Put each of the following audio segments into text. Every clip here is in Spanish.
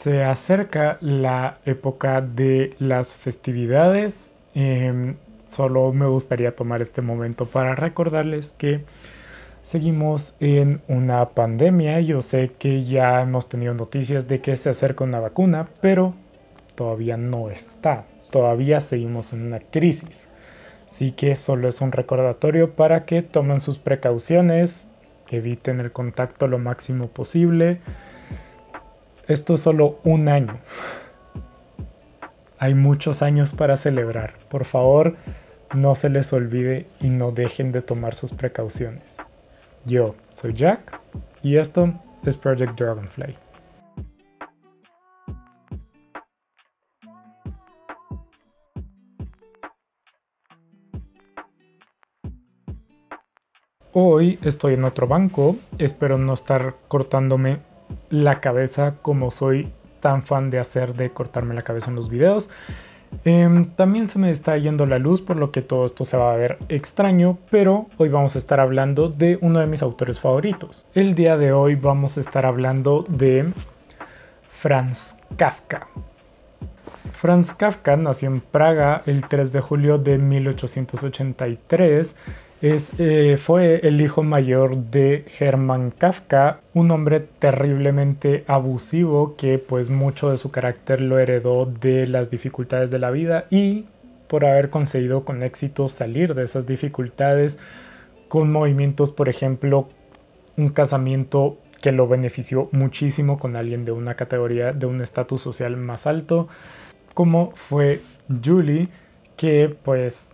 Se acerca la época de las festividades. Solo me gustaría tomar este momento para recordarles que seguimos en una pandemia. Yo sé que ya hemos tenido noticias de que se acerca una vacuna, pero todavía no está. Todavía seguimos en una crisis. Así que solo es un recordatorio para que tomen sus precauciones, eviten el contacto lo máximo posible. Esto es solo un año. Hay muchos años para celebrar. Por favor, no se les olvide y no dejen de tomar sus precauciones. Yo soy Jack y esto es Project Dragonfly. Hoy estoy en otro banco, espero no estar cortándome la cabeza como soy tan fan de hacer de cortarme la cabeza en los videos. También se me está yendo la luz, por lo que todo esto se va a ver extraño, pero hoy vamos a estar hablando de uno de mis autores favoritos. El día de hoy vamos a estar hablando de Franz Kafka. Franz Kafka nació en Praga el 3 de julio de 1883. Fue el hijo mayor de Hermann Kafka, un hombre terriblemente abusivo que pues mucho de su carácter lo heredó de las dificultades de la vida y por haber conseguido con éxito salir de esas dificultades con movimientos, por ejemplo, un casamiento que lo benefició muchísimo con alguien de una categoría, de un estatus social más alto, como fue Julie, que pues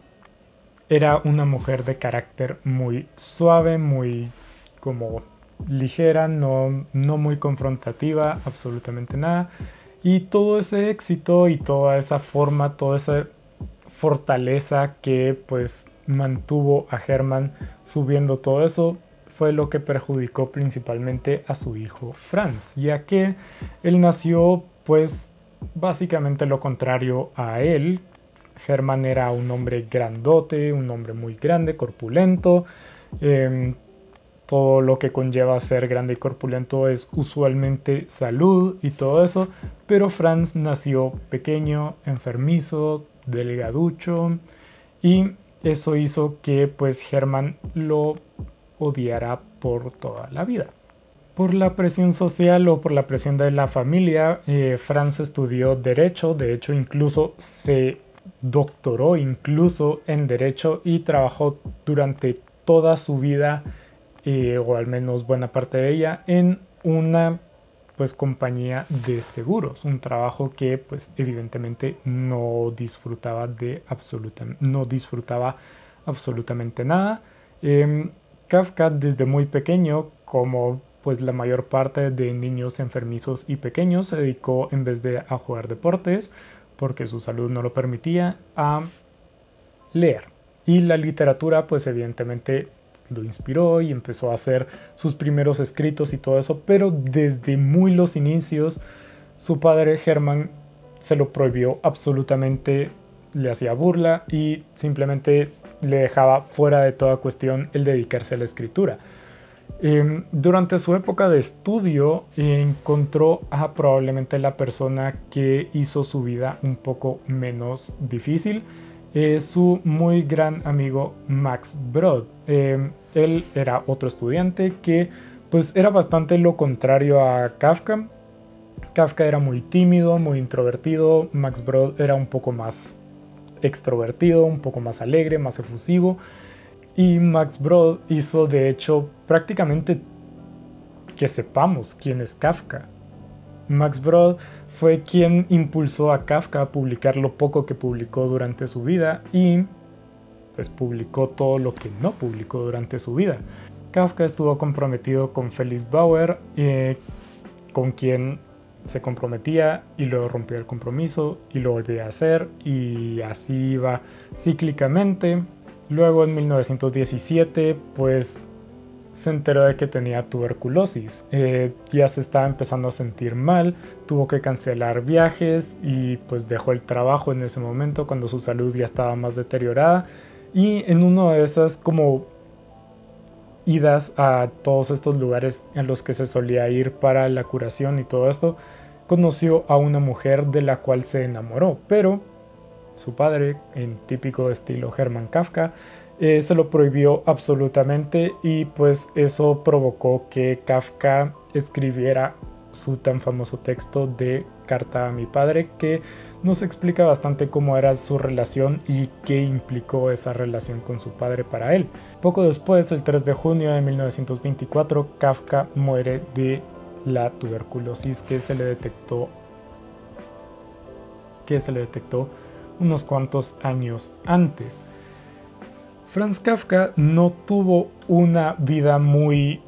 era una mujer de carácter muy suave, muy como ligera, no muy confrontativa, absolutamente nada. Y todo ese éxito y toda esa forma, toda esa fortaleza que pues mantuvo a Hermann subiendo todo eso, fue lo que perjudicó principalmente a su hijo Franz, ya que él nació pues básicamente lo contrario a él. Hermann era un hombre grandote, un hombre muy grande, corpulento. Todo lo que conlleva ser grande y corpulento es usualmente salud y todo eso, pero Franz nació pequeño, enfermizo, delgaducho, y eso hizo que pues Hermann lo odiara por toda la vida. Por la presión social o por la presión de la familia, Franz estudió Derecho, de hecho incluso se doctoró incluso en Derecho y trabajó durante toda su vida, o al menos buena parte de ella, en una pues compañía de seguros, un trabajo que pues evidentemente no disfrutaba absolutamente nada. Kafka desde muy pequeño, como pues la mayor parte de niños enfermizos y pequeños, se dedicó, en vez de a jugar deportes, porque su salud no lo permitía, a leer. Y la literatura pues evidentemente lo inspiró y empezó a hacer sus primeros escritos y todo eso, pero desde muy los inicios su padre Hermann se lo prohibió absolutamente, le hacía burla y simplemente le dejaba fuera de toda cuestión el dedicarse a la escritura. Durante su época de estudio encontró a probablemente la persona que hizo su vida un poco menos difícil, su muy gran amigo Max Brod. Él era otro estudiante que pues era bastante lo contrario a Kafka. Kafka era muy tímido, muy introvertido. Max Brod era un poco más extrovertido, un poco más alegre, más efusivo. Y Max Brod hizo de hecho prácticamente que sepamos quién es Kafka. Max Brod fue quien impulsó a Kafka a publicar lo poco que publicó durante su vida y pues publicó todo lo que no publicó durante su vida. Kafka estuvo comprometido con Felix Bauer, con quien se comprometía y luego rompió el compromiso y lo volvía a hacer y así iba cíclicamente. Luego en 1917 pues se enteró de que tenía tuberculosis, ya se estaba empezando a sentir mal, tuvo que cancelar viajes y pues dejó el trabajo en ese momento cuando su salud ya estaba más deteriorada, y en una de esas como idas a todos estos lugares en los que se solía ir para la curación y todo esto, conoció a una mujer de la cual se enamoró, pero su padre, en típico estilo Hermann Kafka, se lo prohibió absolutamente, y pues eso provocó que Kafka escribiera su tan famoso texto de Carta a mi padre, que nos explica bastante cómo era su relación y qué implicó esa relación con su padre para él. Poco después, el 3 de junio de 1924, Kafka muere de la tuberculosis que se le detectó unos cuantos años antes. Franz Kafka no tuvo una vida muy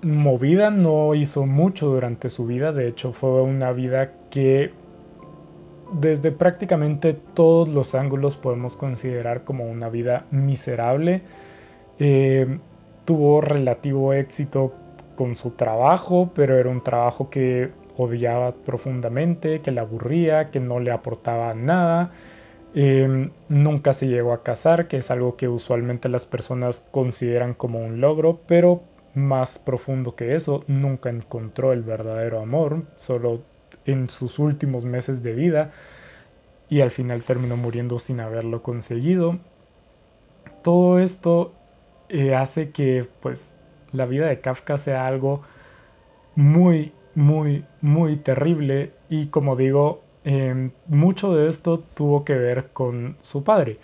movida, no hizo mucho durante su vida. De hecho, fue una vida que desde prácticamente todos los ángulos podemos considerar como una vida miserable. Tuvo relativo éxito con su trabajo, pero era un trabajo que odiaba profundamente, que le aburría, que no le aportaba nada. Nunca se llegó a casar, que es algo que usualmente las personas consideran como un logro, pero más profundo que eso, nunca encontró el verdadero amor, solo en sus últimos meses de vida, y al final terminó muriendo sin haberlo conseguido. Todo esto hace que pues la vida de Kafka sea algo muy, muy, muy terrible, y como digo, mucho de esto tuvo que ver con su padre.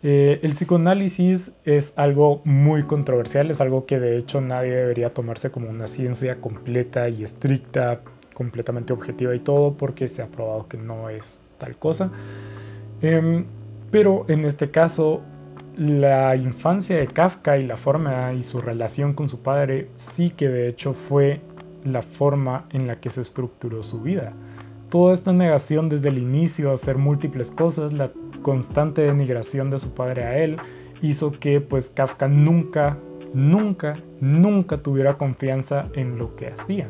El psicoanálisis es algo muy controversial, es algo que de hecho nadie debería tomarse como una ciencia completa y estricta, completamente objetiva y todo, porque se ha probado que no es tal cosa. Pero en este caso, la infancia de Kafka y la forma y su relación con su padre sí que de hecho fue la forma en la que se estructuró su vida. Toda esta negación desde el inicio a hacer múltiples cosas, la constante denigración de su padre a él, hizo que pues Kafka nunca tuviera confianza en lo que hacía.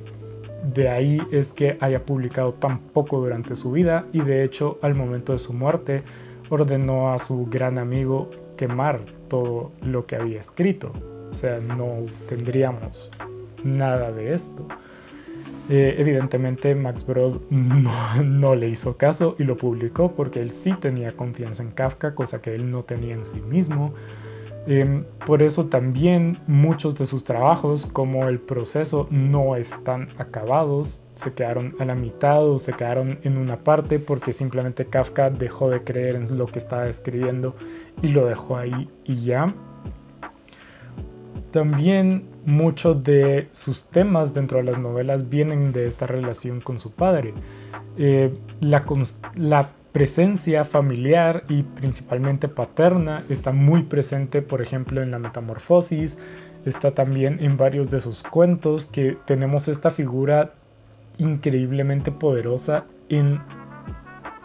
De ahí es que haya publicado tan poco durante su vida, y de hecho al momento de su muerte ordenó a su gran amigo quemar todo lo que había escrito. O sea, no tendríamos nada de esto. Evidentemente Max Brod no le hizo caso y lo publicó porque él sí tenía confianza en Kafka, cosa que él no tenía en sí mismo. Por eso también muchos de sus trabajos, como El proceso, no están acabados, se quedaron a la mitad o se quedaron en una parte porque simplemente Kafka dejó de creer en lo que estaba escribiendo y lo dejó ahí y ya. También muchos de sus temas dentro de las novelas vienen de esta relación con su padre. La presencia familiar y principalmente paterna está muy presente, por ejemplo, en La Metamorfosis. Está también en varios de sus cuentos, que tenemos esta figura increíblemente poderosa en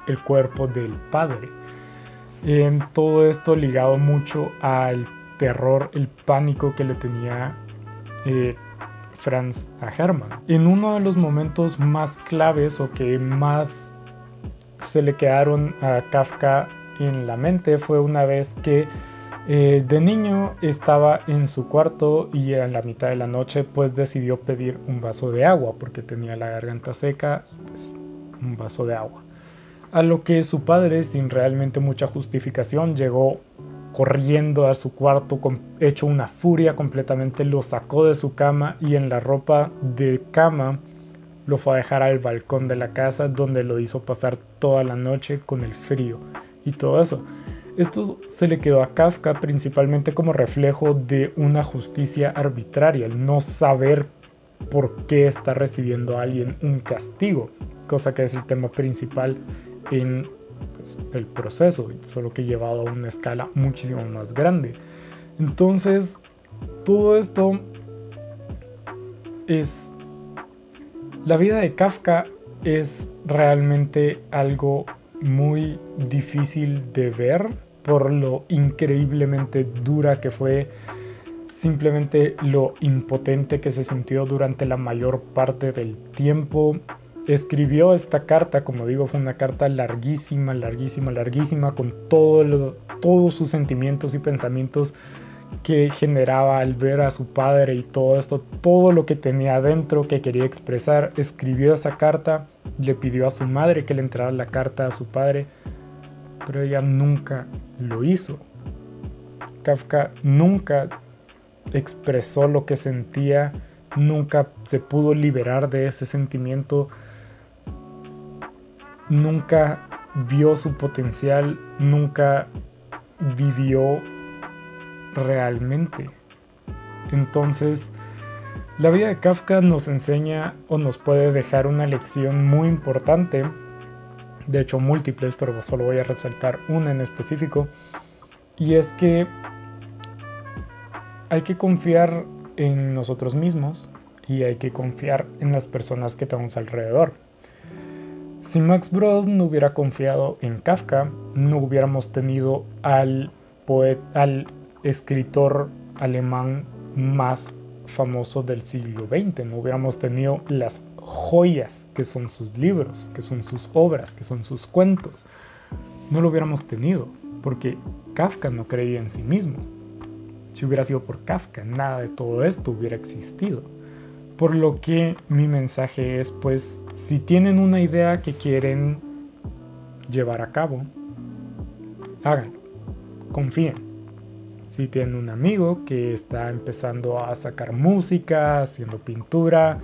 el cuerpo del padre. Todo esto ligado mucho al terror, el pánico que le tenía Franz a Hermann. En uno de los momentos más claves o que más se le quedaron a Kafka en la mente fue una vez que de niño estaba en su cuarto y a la mitad de la noche pues decidió pedir un vaso de agua porque tenía la garganta seca, pues un vaso de agua. A lo que su padre, sin realmente mucha justificación, llegó corriendo a su cuarto hecho una furia completamente, lo sacó de su cama y en la ropa de cama lo fue a dejar al balcón de la casa, donde lo hizo pasar toda la noche con el frío y todo eso. Esto se le quedó a Kafka principalmente como reflejo de una justicia arbitraria, el no saber por qué está recibiendo a alguien un castigo, cosa que es el tema principal en pues, el proceso, solo que llevado a una escala muchísimo más grande. Entonces, todo esto es... La vida de Kafka es realmente algo muy difícil de ver por lo increíblemente dura que fue, simplemente lo impotente que se sintió durante la mayor parte del tiempo. Escribió esta carta, como digo, fue una carta larguísima, con todos sus sentimientos y pensamientos que generaba al ver a su padre y todo esto, todo lo que tenía adentro que quería expresar. Escribió esa carta, le pidió a su madre que le entregara la carta a su padre, pero ella nunca lo hizo. Kafka nunca expresó lo que sentía, nunca se pudo liberar de ese sentimiento, nunca vio su potencial, nunca vivió realmente. Entonces, la vida de Kafka nos enseña o nos puede dejar una lección muy importante, de hecho múltiples, pero solo voy a resaltar una en específico, y es que hay que confiar en nosotros mismos y hay que confiar en las personas que tenemos alrededor. Si Max Brod no hubiera confiado en Kafka, no hubiéramos tenido al escritor alemán más famoso del siglo XX. No hubiéramos tenido las joyas que son sus libros, que son sus obras, que son sus cuentos. No lo hubiéramos tenido porque Kafka no creía en sí mismo. Si hubiera sido por Kafka, nada de todo esto hubiera existido. Por lo que mi mensaje es, pues, si tienen una idea que quieren llevar a cabo, háganlo, confíen. Si tienen un amigo que está empezando a sacar música, haciendo pintura,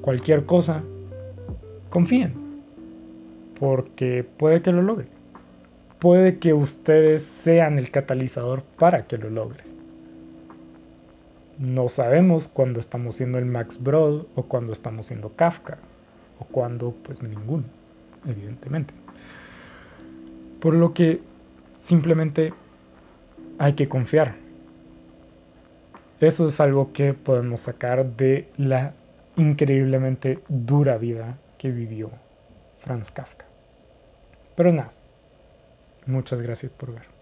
cualquier cosa, confíen, porque puede que lo logre. Puede que ustedes sean el catalizador para que lo logre. No sabemos cuándo estamos siendo el Max Brod o cuándo estamos siendo Kafka o cuándo pues ninguno, evidentemente. Por lo que simplemente hay que confiar. Eso es algo que podemos sacar de la increíblemente dura vida que vivió Franz Kafka. Pero nada, muchas gracias por ver.